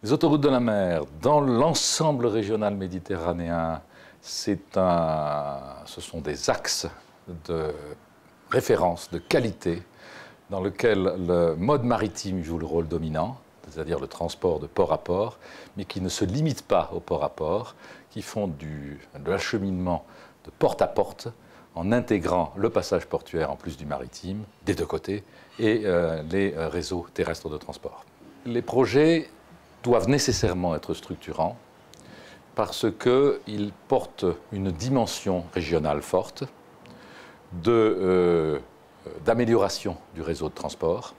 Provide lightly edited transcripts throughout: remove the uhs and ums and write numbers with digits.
Les autoroutes de la mer, dans l'ensemble régional méditerranéen, ce sont des axes de référence, de qualité, dans lesquels le mode maritime joue le rôle dominant, c'est-à-dire le transport de port à port, mais qui ne se limitent pas au port à port, qui font de l'acheminement de porte à porte, en intégrant le passage portuaire en plus du maritime, des deux côtés, et les réseaux terrestres de transport. Les projets doivent nécessairement être structurants parce qu'ils portent une dimension régionale forte d'amélioration du réseau de transport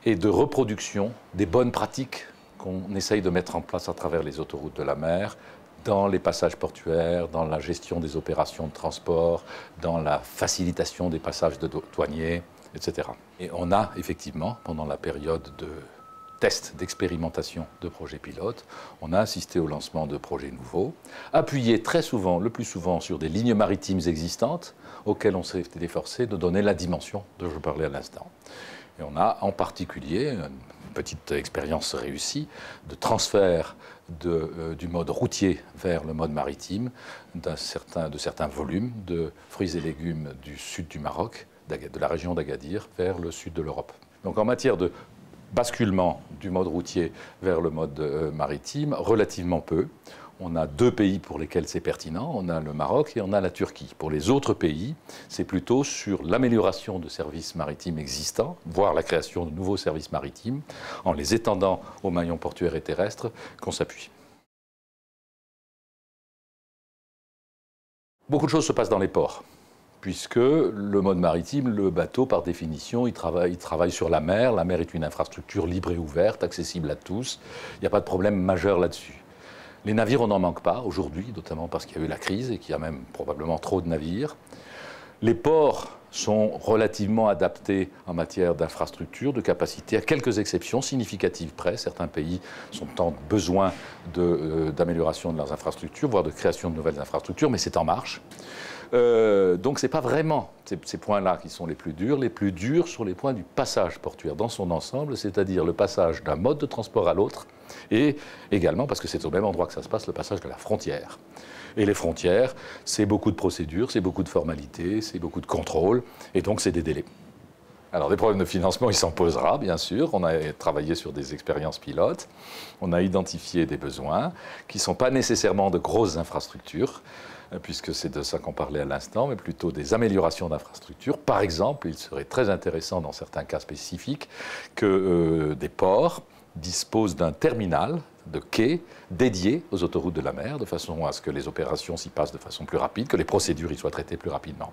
et de reproduction des bonnes pratiques qu'on essaye de mettre en place à travers les autoroutes de la mer, dans les passages portuaires, dans la gestion des opérations de transport, dans la facilitation des passages de douaniers, etc. Et on a effectivement, pendant la période de tests, d'expérimentation de projets pilotes, on a assisté au lancement de projets nouveaux, appuyés très souvent, le plus souvent, sur des lignes maritimes existantes, auxquelles on s'est efforcé de donner la dimension dont je parlais à l'instant. Et on a en particulier une petite expérience réussie de transfert du mode routier vers le mode maritime de certains volumes de fruits et légumes du sud du Maroc, de la région d'Agadir, vers le sud de l'Europe. Donc en matière de basculement du mode routier vers le mode maritime, relativement peu. On a deux pays pour lesquels c'est pertinent, on a le Maroc et on a la Turquie. Pour les autres pays, c'est plutôt sur l'amélioration de services maritimes existants, voire la création de nouveaux services maritimes, en les étendant aux maillons portuaires et terrestres, qu'on s'appuie. Beaucoup de choses se passent dans les ports, puisque le mode maritime, le bateau, par définition, il travaille sur la mer. La mer est une infrastructure libre et ouverte, accessible à tous. Il n'y a pas de problème majeur là-dessus. Les navires, on n'en manque pas aujourd'hui, notamment parce qu'il y a eu la crise et qu'il y a même probablement trop de navires. Les ports sont relativement adaptés en matière d'infrastructure, de capacité, à quelques exceptions significatives près. Certains pays sont en besoin d'amélioration de leurs infrastructures, voire de création de nouvelles infrastructures, mais c'est en marche. Donc ce n'est pas vraiment ces points-là qui sont les plus durs sur les points du passage portuaire dans son ensemble, c'est-à-dire le passage d'un mode de transport à l'autre, et également, parce que c'est au même endroit que ça se passe, le passage de la frontière. Et les frontières, c'est beaucoup de procédures, c'est beaucoup de formalités, c'est beaucoup de contrôles, et donc c'est des délais. Alors des problèmes de financement, il s'en posera, bien sûr. On a travaillé sur des expériences pilotes, on a identifié des besoins qui ne sont pas nécessairement de grosses infrastructures, puisque c'est de ça qu'on parlait à l'instant, mais plutôt des améliorations d'infrastructures. Par exemple, il serait très intéressant dans certains cas spécifiques que des ports disposent d'un terminal de quai dédié aux autoroutes de la mer, de façon à ce que les opérations s'y passent de façon plus rapide, que les procédures y soient traitées plus rapidement.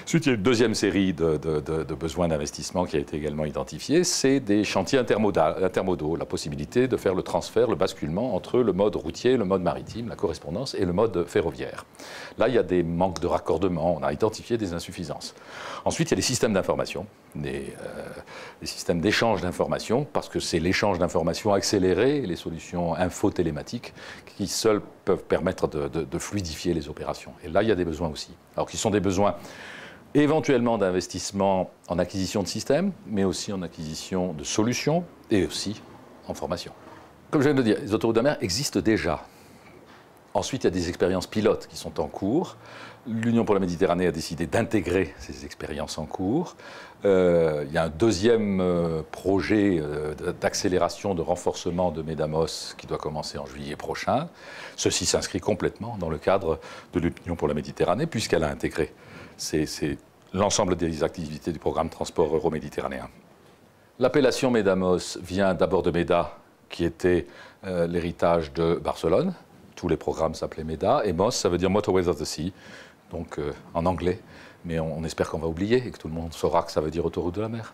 Ensuite, il y a une deuxième série de besoins d'investissement qui a été également identifiée, c'est des chantiers intermodaux, la possibilité de faire le transfert, le basculement entre le mode routier, le mode maritime, la correspondance et le mode ferroviaire. Là, il y a des manques de raccordement, on a identifié des insuffisances. Ensuite, il y a les systèmes d'information, les systèmes d'échange d'informations, parce que c'est l'échange d'informations accéléré et les solutions infotélématiques qui seules peuvent permettre de fluidifier les opérations. Et là, il y a des besoins aussi. Alors, qui sont des besoins éventuellement d'investissement en acquisition de systèmes, mais aussi en acquisition de solutions et aussi en formation. Comme je viens de le dire, les autoroutes de la mer existent déjà. Ensuite, il y a des expériences pilotes qui sont en cours. L'Union pour la Méditerranée a décidé d'intégrer ces expériences en cours. Il y a un deuxième projet d'accélération, de renforcement de Medamos qui doit commencer en juillet prochain. Ceci s'inscrit complètement dans le cadre de l'Union pour la Méditerranée, puisqu'elle a intégré l'ensemble des activités du programme transport euro-méditerranéen. L'appellation Medamos vient d'abord de MEDA, qui était l'héritage de Barcelone. Tous les programmes s'appelaient MEDA. Et MOS, ça veut dire Motorways of the Sea, donc en anglais. Mais on espère qu'on va oublier et que tout le monde saura que ça veut dire autoroute de la mer.